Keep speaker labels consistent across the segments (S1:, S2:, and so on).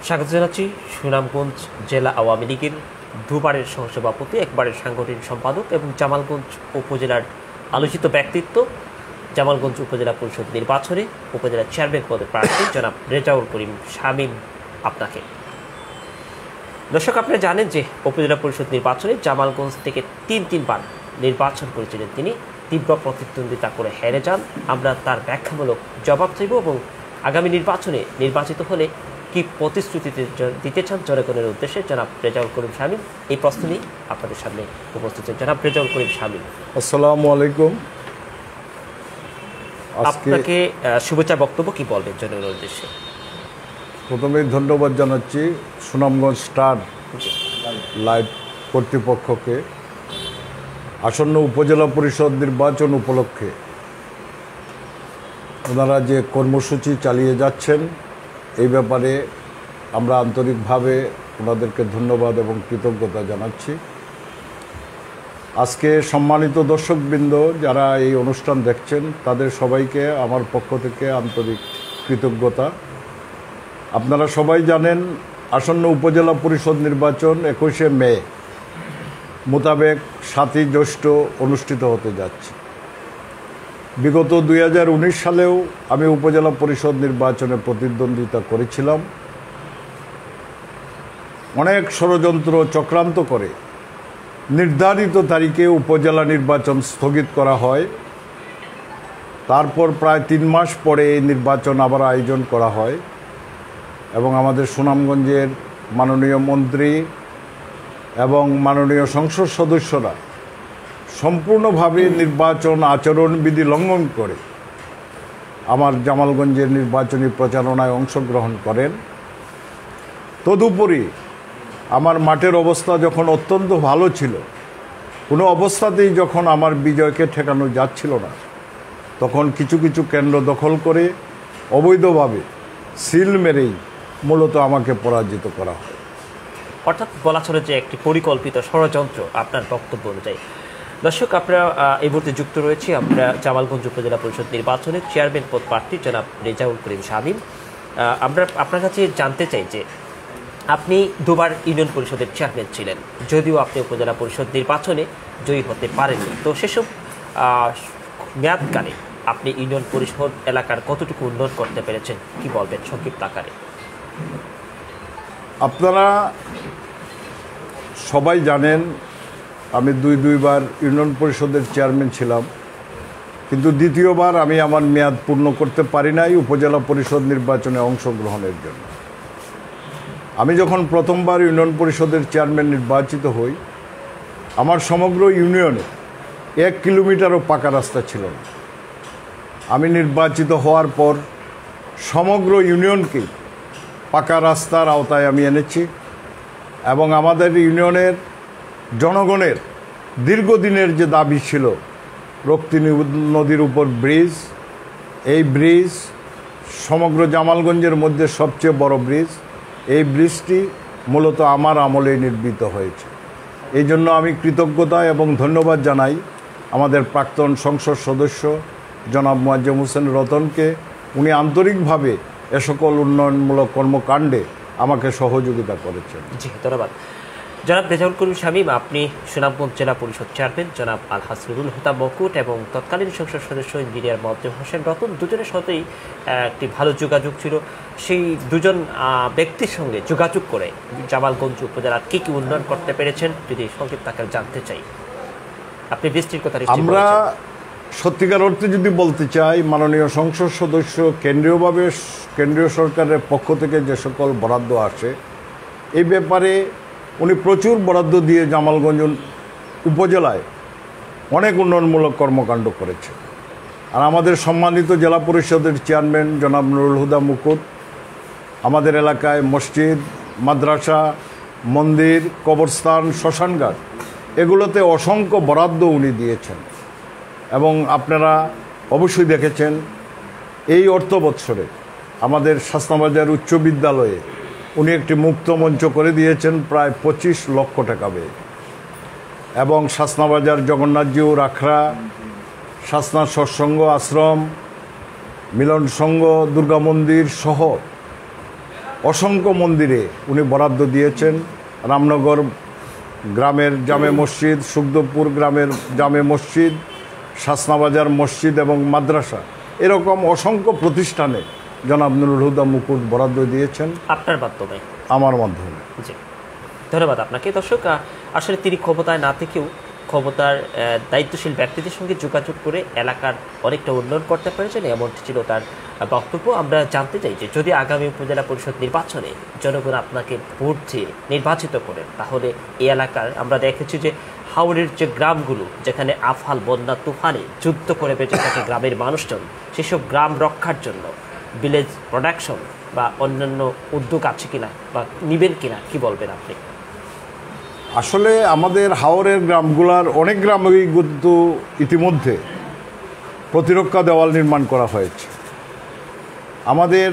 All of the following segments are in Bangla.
S1: স্বাগত জানাচ্ছি সুনামগঞ্জ জেলা আওয়ামী লীগের দুবারের সহসভাপতি, একবারের সাংগঠনিক সম্পাদক এবং জামালগঞ্জ উপজেলার আলোচিত ব্যক্তিত্ব, জামালগঞ্জ উপজেলা পরিষদ নির্বাচনে উপজেলা চেয়ারম্যান পদে প্রার্থী জনাব রেজাউল করিম শামীম আপনাকে। দর্শক, আপনারা জানেন যে উপজেলা পরিষদ নির্বাচনে জামালগঞ্জ থেকে তিনবার নির্বাচন করেছিলেন তিনি। তীব্র প্রতিদ্বন্দ্বিতা করে হেরে যান। আমরা তার ব্যাখ্যামূলক জবাব চাইব এবং আগামী নির্বাচনে নির্বাচিত হলে কি প্রতিশ্রুতি দিতে চান জনগণের উদ্দেশ্যে জনাব রেজাউল করিম শামীম, এই প্রশ্ন নিয়ে আপনাদের সামনে উপস্থিত জনাব রেজাউল করিম শামীম।
S2: আসসালামু আলাইকুম।
S1: আপনাকে শুভেচ্ছা বক্তব্য কি বলবেন জনগণের উদ্দেশ্যে?
S2: প্রথমে ধন্যবাদ জানাচ্ছি সুনামগঞ্জ স্টার লাইভ কর্তৃপক্ষকে আসন্ন উপজেলা পরিষদ নির্বাচন উপলক্ষে ওনারা যে কর্মসূচি চালিয়ে যাচ্ছেন এই ব্যাপারে আমরা আন্তরিকভাবে ওনাদেরকে ধন্যবাদ এবং কৃতজ্ঞতা জানাচ্ছি। আজকে সম্মানিত দর্শকবৃন্দ যারা এই অনুষ্ঠান দেখছেন তাদের সবাইকে আমার পক্ষ থেকে আন্তরিক কৃতজ্ঞতা। আপনারা সবাই জানেন আসন্ন উপজেলা পরিষদ নির্বাচন 21শে মে মোতাবেক 7ই জ্যৈষ্ঠ অনুষ্ঠিত হতে যাচ্ছে। বিগত 2019 সালেও আমি উপজেলা পরিষদ নির্বাচনে প্রতিদ্বন্দ্বিতা করেছিলাম। অনেক ষড়যন্ত্র চক্রান্ত করে নির্ধারিত তারিখে উপজেলা নির্বাচন স্থগিত করা হয়। তারপর প্রায় 3 মাস পরে এই নির্বাচন আবার আয়োজন করা হয় এবং আমাদের সুনামগঞ্জের মাননীয় মন্ত্রী এবং মাননীয় সংসদ সদস্যরা সম্পূর্ণভাবে নির্বাচন আচরণবিধি লঙ্ঘন করে আমার জামালগঞ্জের নির্বাচনী প্রচারণায় অংশগ্রহণ করেন। তদুপরি আমার মাঠের অবস্থা যখন অত্যন্ত ভালো ছিল, কোনো অবস্থাতেই যখন আমার বিজয়কে ঠেকানো যাচ্ছিল না, তখন কিছু কিছু কেন্দ্র দখল করে অবৈধভাবে সিল মেরেই মূলত আমাকে পরাজিত করা হয়।
S1: অর্থাৎ বলা চলে যে একটি পরিকল্পিত ষড়যন্ত্র আপনার বক্তব্য অনুযায়ী। দর্শক, আপনারা এই মুহূর্তে যুক্ত রয়েছি আমরা জামালগঞ্জ উপজেলা পরিষদ নির্বাচনে চেয়ারম্যান পদ প্রার্থী জনাব রেজাউল করিম শামীম। আমরা আপনার কাছে জানতে চাই যে আপনি দুবার ইউনিয়ন পরিষদের চেয়ারম্যান ছিলেন, যদিও আপনি উপজেলা পরিষদ নির্বাচনে জয়ী হতে পারেননি। তো সেসব মেয়াদকালে আপনি ইউনিয়ন পরিষদ এলাকার কতটুকু উন্নয়ন করতে পেরেছেন, কি বলবেন সংক্ষিপ্ত আকারে?
S2: আপনারা সবাই জানেন আমি দুইবার ইউনিয়ন পরিষদের চেয়ারম্যান ছিলাম, কিন্তু দ্বিতীয়বার আমি আমার মেয়াদ পূর্ণ করতে পারি নাই উপজেলা পরিষদ নির্বাচনে অংশগ্রহণের জন্য। আমি যখন প্রথমবার ইউনিয়ন পরিষদের চেয়ারম্যান নির্বাচিত হই, আমার সমগ্র ইউনিয়নে 1 কিলোমিটারও পাকা রাস্তা ছিল না। আমি নির্বাচিত হওয়ার পর সমগ্র ইউনিয়নকেই পাকা রাস্তার আওতায় আমি এনেছি এবং আমাদের ইউনিয়নের জনগণের দীর্ঘদিনের যে দাবি ছিল রক্তি নদীর উপর ব্রিজ, এই ব্রিজ সমগ্র জামালগঞ্জের মধ্যে সবচেয়ে বড় ব্রিজ, এই ব্রিজটি মূলত আমার আমলেই নির্মিত হয়েছে। এই জন্য আমি কৃতজ্ঞতা এবং ধন্যবাদ জানাই আমাদের প্রাক্তন সংসদ সদস্য জনাব মোয়াজ্জেম হোসেন রতনকে। উনি আন্তরিকভাবে এ সকল উন্নয়নমূলক কর্মকাণ্ডে আমাকে সহযোগিতা করেছেন।
S1: জি, ধন্যবাদ। জনাব রেজাউল করিম শামীম, আপনি সুনামগঞ্জ জেলা পরিষদ চেয়ারম্যান জনাব আলহাজ নুরুল হুদা মকুট এবং তৎকালীন সংসদ সদস্য ইঞ্জিনিয়ার মোয়াজ্জেম হোসেন রতন, দুজনের সাথেই একটি ভালো যোগাযোগ ছিল। সেই দুজন ব্যক্তির সঙ্গে যোগাযোগ করে জামালগঞ্জ উপজেলার কী কী উন্নয়ন করতে পেরেছেন যদি সংক্ষিপ্ত আকারে জানতে চাই। আপনি বৃষ্টির কথা
S2: আমরা সত্যিকার অর্থে যদি বলতে চাই, মাননীয় সংসদ সদস্য কেন্দ্রীয় সরকারের পক্ষ থেকে যে সকল বরাদ্দ আসে এই ব্যাপারে উনি প্রচুর বরাদ্দ দিয়ে জামালগঞ্জ উপজেলায় অনেক উন্নয়নমূলক কর্মকাণ্ড করেছে। আর আমাদের সম্মানিত জেলা পরিষদের চেয়ারম্যান জনাব নুরুল হুদা মুকুট আমাদের এলাকায় মসজিদ, মাদ্রাসা, মন্দির, কবরস্থান, শ্মশানঘাট এগুলোতে অসংখ্য বরাদ্দ উনি দিয়েছেন এবং আপনারা অবশ্যই দেখেছেন এই অর্থ বৎসরে আমাদের শাসনাবাজার উচ্চ বিদ্যালয়ে উনি একটি মুক্ত মঞ্চ করে দিয়েছেন প্রায় 25 লক্ষ টাকা ব্যয়ে এবং শাসনাবাজার জগন্নাথজিউর আখড়া, শাসনা সৎসঙ্গ আশ্রম, মিলন সংঘ, দুর্গা মন্দির সহ অসংখ্য মন্দিরে উনি বরাদ্দ দিয়েছেন। রামনগর গ্রামের জামে মসজিদ, সুখদেবপুর গ্রামের জামে মসজিদ, শাসনাবাজার মসজিদ এবং মাদ্রাসা, এরকম অসংখ্য প্রতিষ্ঠানে জনাব নুরুল হুদা মুকুট বরাদ্দ দিয়েছেন
S1: আপনার মাধ্যমে।
S2: আমার মাধ্যমে।
S1: জি, ধন্যবাদ আপনাকে। দর্শক, আসলে তিনি ক্ষমতায় না থেকেও ক্ষমতার দায়িত্বশীল ব্যক্তিদের সঙ্গে যোগাযোগ করে এলাকার অনেকটা উন্নয়ন করতে পেরেছেন, এমনটি ছিল তার বক্তব্য। আমরা জানতে চাই যে যদি আগামী উপজেলা পরিষদ নির্বাচনে জনগণ আপনাকে ভোট দিয়ে নির্বাচিত করেন, তাহলে এই এলাকার আমরা দেখেছি যে হাওরের যে গ্রামগুলো যেখানে আফাল বন্যা তুফানে যুদ্ধ করে বেঁচে থাকে গ্রামের মানুষজন, সেসব গ্রাম রক্ষার জন্য ভিলেজ প্রোডাকশন বা অন্যান্য উদ্যোগ আছে কিনা বা নিবেন কিনা, কি বলবেন আপনি?
S2: আসলে আমাদের হাওরের গ্রামগুলার অনেক গ্রামেই কিন্তু ইতিমধ্যে প্রতিরক্ষা দেওয়াল নির্মাণ করা হয়েছে। আমাদের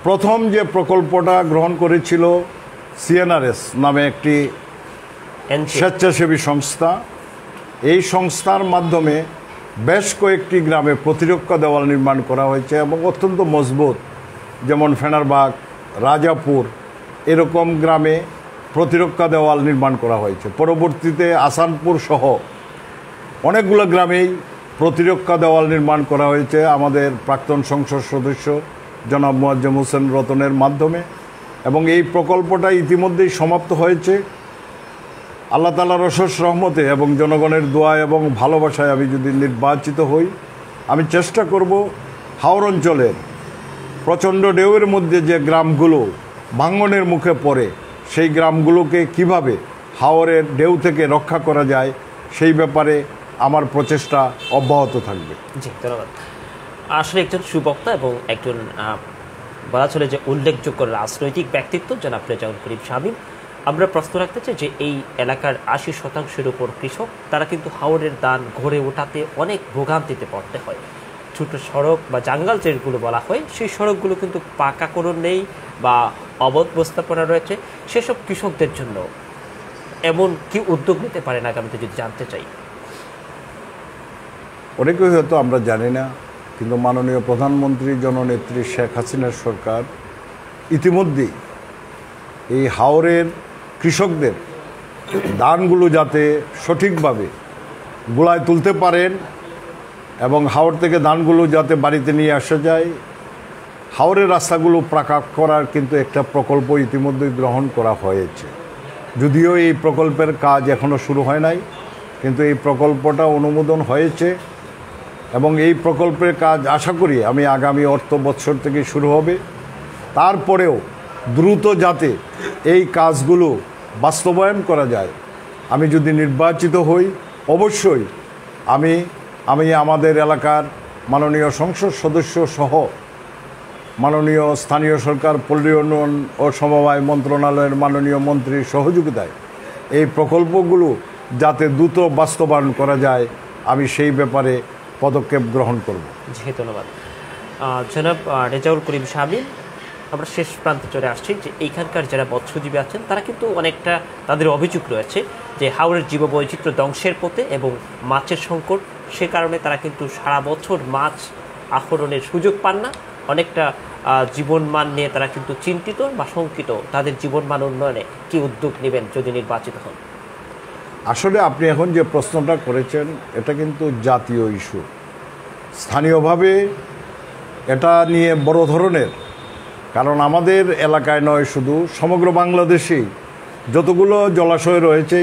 S2: প্রথম যে প্রকল্পটা গ্রহণ করেছিল সিএনআরএস নামে একটি স্বেচ্ছাসেবী সংস্থা, এই সংস্থার মাধ্যমে বেশ কয়েকটি গ্রামে প্রতিরক্ষা দেওয়াল নির্মাণ করা হয়েছে এবং অত্যন্ত মজবুত, যেমন ফেনারবাগ, রাজাপুর, এরকম গ্রামে প্রতিরক্ষা দেওয়াল নির্মাণ করা হয়েছে। পরবর্তীতে আসানপুর সহ অনেকগুলো গ্রামেই প্রতিরক্ষা দেওয়াল নির্মাণ করা হয়েছে আমাদের প্রাক্তন সংসদ সদস্য জনাব মোয়াজ্জেম হোসেন রতনের মাধ্যমে, এবং এই প্রকল্পটা ইতিমধ্যেই সমাপ্ত হয়েছে। আল্লাহ তাআলার অশেষ রহমতে এবং জনগণের দোয়া এবং ভালোবাসায় আমি যদি নির্বাচিত হই, আমি চেষ্টা করব হাওর অঞ্চলের প্রচণ্ড ঢেউয়ের মধ্যে যে গ্রামগুলো ভাঙনের মুখে পড়ে, সেই গ্রামগুলোকে কিভাবে হাওরের ঢেউ থেকে রক্ষা করা যায় সেই ব্যাপারে আমার প্রচেষ্টা অব্যাহত থাকবে।
S1: জি, ধন্যবাদ। আসলে একজন সুবক্তা এবং একজন বলা চলে যে উল্লেখযোগ্য রাজনৈতিক ব্যক্তিত্ব জনাব রেজাউল করিম শামীম। আমরা প্রশ্ন রাখতে চাই যে এই এলাকার ৮০% উপর কৃষক, তারা কিন্তু হাওরের দান ঘরে ওঠাতে অনেক ভোগান্তিতে পড়তে হয়। ছোট সড়ক বা জাঙ্গাল যেগুলো বলা হয়, সেই সড়কগুলো কিন্তু পাকাকরণ নেই বা অবস্থাপনা রয়েছে। সেসব কৃষকদের জন্য এমন কি উদ্যোগ নিতে পারেন আগামীতে, যদি জানতে চাই?
S2: অনেকেই হয়তো আমরা জানি না, কিন্তু মাননীয় প্রধানমন্ত্রী জননেত্রী শেখ হাসিনার সরকার ইতিমধ্যেই এই হাওরের কৃষকদের ধানগুলো যাতে সঠিকভাবে গোলায় তুলতে পারেন এবং হাওর থেকে ধানগুলো যাতে বাড়িতে নিয়ে আসা যায়, হাওরের রাস্তাগুলো পাকা করার কিন্তু একটা প্রকল্প ইতিমধ্যেই গ্রহণ করা হয়েছে। যদিও এই প্রকল্পের কাজ এখনও শুরু হয় নাই, কিন্তু এই প্রকল্পটা অনুমোদন হয়েছে এবং এই প্রকল্পের কাজ আশা করি আমি আগামী অর্থ বৎসর থেকে শুরু হবে। তারপরেও দ্রুত যাতে এই কাজগুলো বাস্তবায়ন করা যায়, আমি যদি নির্বাচিত হই অবশ্যই আমি আমাদের এলাকার মাননীয় সংসদ সদস্য সহ মাননীয় স্থানীয় সরকার, পল্লী উন্নয়ন ও সমবায় মন্ত্রণালয়ের মাননীয় মন্ত্রীর সহযোগিতায় এই প্রকল্পগুলো যাতে দ্রুত বাস্তবায়ন করা যায়, আমি সেই ব্যাপারে পদক্ষেপ গ্রহণ করব।
S1: জি, ধন্যবাদ জনাব রেজাউল করিম শামীম। আমরা শেষ প্রান্তে চলে আসছি যে এইখানকার যারা মৎস্যজীবী আছেন, তারা কিন্তু অনেকটা তাদের অভিযোগ রয়েছে যে হাওরের জীববৈচিত্র্য ধ্বংসের পথে এবং মাছের সংকট, সে কারণে তারা কিন্তু সারা বছর মাছ আহরণের সুযোগ পান না। অনেকটা জীবনমান নিয়ে তারা কিন্তু চিন্তিত বা শঙ্কিত। তাদের জীবনমান উন্নয়নে কি উদ্যোগ নেবেন যদি নির্বাচিত হন?
S2: আসলে আপনি এখন যে প্রশ্নটা করেছেন, এটা কিন্তু জাতীয় ইস্যু। স্থানীয়ভাবে এটা নিয়ে বড় ধরনের, কারণ আমাদের এলাকায় নয়, শুধু সমগ্র বাংলাদেশেই যতগুলো জলাশয় রয়েছে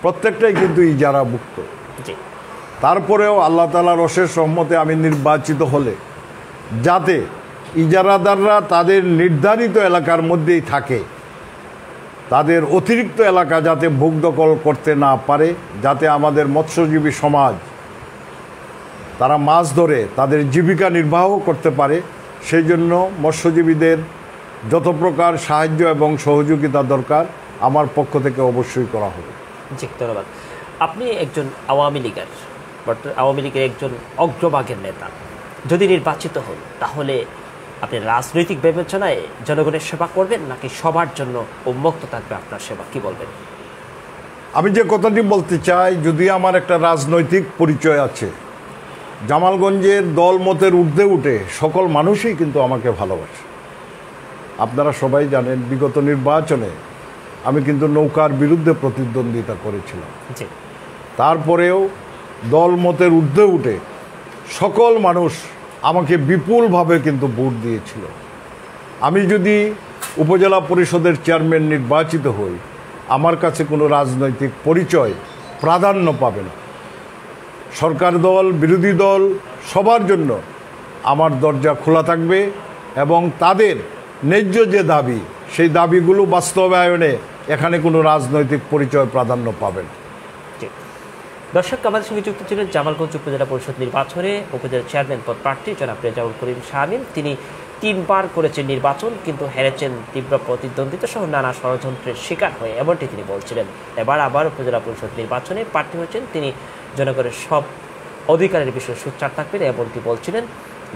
S2: প্রত্যেকটাই কিন্তু ইজারাভুক্ত। তারপরেও আল্লাহ তাআলার অশেষ রহমতে আমি নির্বাচিত হলে যাতে ইজারাদাররা তাদের নির্ধারিত এলাকার মধ্যেই থাকে, তাদের অতিরিক্ত এলাকা যাতে ভোগ দখল করতে না পারে, যাতে আমাদের মৎস্যজীবী সমাজ তারা মাছ ধরে তাদের জীবিকা নির্বাহ করতে পারে, সেই জন্য মৎস্যজীবীদের যত প্রকার সাহায্য এবং সহযোগিতা দরকার আমার পক্ষ থেকে অবশ্যই করা হবে।
S1: জি, ধন্যবাদ। আপনি একজন আওয়ামী লীগের একজন অগ্রভাগের নেতা। যদি নির্বাচিত হন, তাহলে আপনি রাজনৈতিক বিবেচনায় জনগণের সেবা করবেন নাকি সবার জন্য উন্মুক্ত থাকবে আপনার সেবা, কি বলবেন?
S2: আমি যে কথাটি বলতে চাই, যদি আমার একটা রাজনৈতিক পরিচয় আছে, জামালগঞ্জের দলমতের ঊর্ধ্বে উঠে সকল মানুষই কিন্তু আমাকে ভালোবাসে। আপনারা সবাই জানেন বিগত নির্বাচনে আমি কিন্তু নৌকার বিরুদ্ধে প্রতিদ্বন্দ্বিতা করেছিলাম।
S1: জি।
S2: তারপরেও দলমতের ঊর্ধ্বে উঠে সকল মানুষ আমাকে বিপুলভাবে কিন্তু ভোট দিয়েছিল। আমি যদি উপজেলা পরিষদের চেয়ারম্যান নির্বাচিত হই, আমার কাছে কোনো রাজনৈতিক পরিচয় প্রাধান্য পাবে না। সরকার দল, বিরোধী দল সবার জন্য আমার দরজা খোলা থাকবে এবং তাদের ন্যায্য যে দাবি, সেই দাবিগুলো বাস্তবায়নে এখানে কোনো রাজনৈতিক পরিচয় প্রাধান্য পাবে না।
S1: দর্শক, আমাদের সঙ্গে যুক্ত ছিলেন জামালগঞ্জ উপজেলা পরিষদ নির্বাচনে উপজেলা চেয়ারম্যান পদ প্রার্থী জনাব রেজাউল করিম শামীম। তিনি 3 বার করেছেন নির্বাচন, কিন্তু হেরেছেন তীব্র প্রতিদ্বন্দ্বিতা সহ নানা ষড়যন্ত্রের শিকার হয়ে, এমনটি তিনি বলছিলেন। এবার আবার উপজেলা পরিষদ নির্বাচনে প্রার্থী হয়েছেন তিনি। জনগণের সব অধিকারের বিষয়ে সোচ্চার থাকবেন এমনটি বলছিলেন।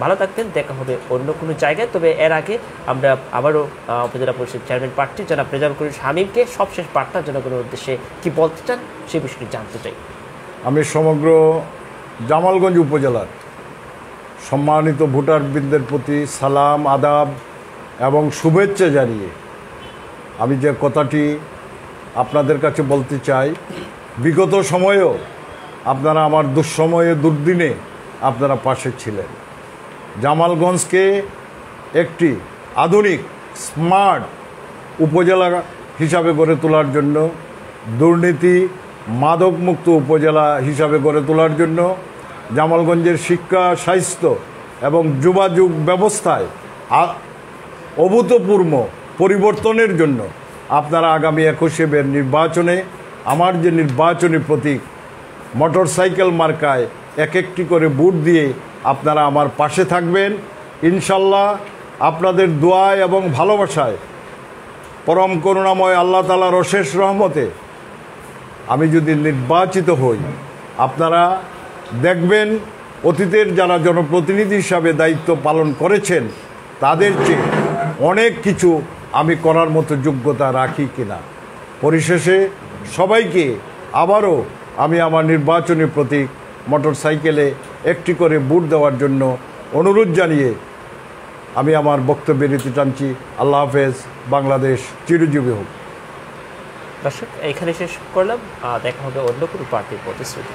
S1: ভালো থাকতেন, দেখা হবে অন্য কোনো জায়গায়। তবে এর আগে আমরা আবারও উপজেলা পরিষদ চেয়ারম্যান প্রার্থী জনাব রেজাউল করিম শামীমকে সবশেষ বার্তা জনগণের উদ্দেশ্যে কি বলতে চান সে বিষয়টি জানতে চাই।
S2: আমি সমগ্র জামালগঞ্জ উপজেলার সম্মানিত ভোটারবৃন্দের প্রতি সালাম, আদাব এবং শুভেচ্ছা জানিয়ে আমি যে কথাটি আপনাদের কাছে বলতে চাই, বিগত সময়েও আপনারা আমার দুঃসময়ে দুর্দিনে আপনারা পাশে ছিলেন। জামালগঞ্জকে একটি আধুনিক স্মার্ট উপজেলা হিসাবে গড়ে তোলার জন্য, দুর্নীতি মাদকমুক্ত উপজেলা হিসাবে গড়ে তোলার জন্য, জামালগঞ্জের শিক্ষা, স্বাস্থ্য এবং যোগাযোগ ব্যবস্থায় অভূতপূর্ব পরিবর্তনের জন্য আপনারা আগামী 21 নির্বাচনে আমার যে নির্বাচনী প্রতীক মোটরসাইকেল মার্কায় একটি করে ভোট দিয়ে আপনারা আমার পাশে থাকবেন। ইনশাল্লাহ আপনাদের দোয়ায় এবং ভালোবাসায়, পরম করুণাময় আল্লাহ তাআলার অশেষ রহমতে আমি যদি নির্বাচিত হই, আপনারা দেখবেন অতীতের যারা জনপ্রতিনিধি হিসাবে দায়িত্ব পালন করেছেন তাদের চেয়ে অনেক কিছু আমি করার মতো যোগ্যতা রাখি কিনা। পরিশেষে সবাইকে আবারও আমি আমার নির্বাচনী প্রতীক মোটরসাইকেলে একটি করে ভোট দেওয়ার জন্য অনুরোধ জানিয়ে আমি আমার বক্তব্য বিরতি টানছি। আল্লাহ হাফেজ। বাংলাদেশ চিরজীবী হোক।
S1: দর্শক, এখানে শেষ করলাম। দেখা হবে অন্য কোনো প্রার্থীর প্রতিশ্রুতি।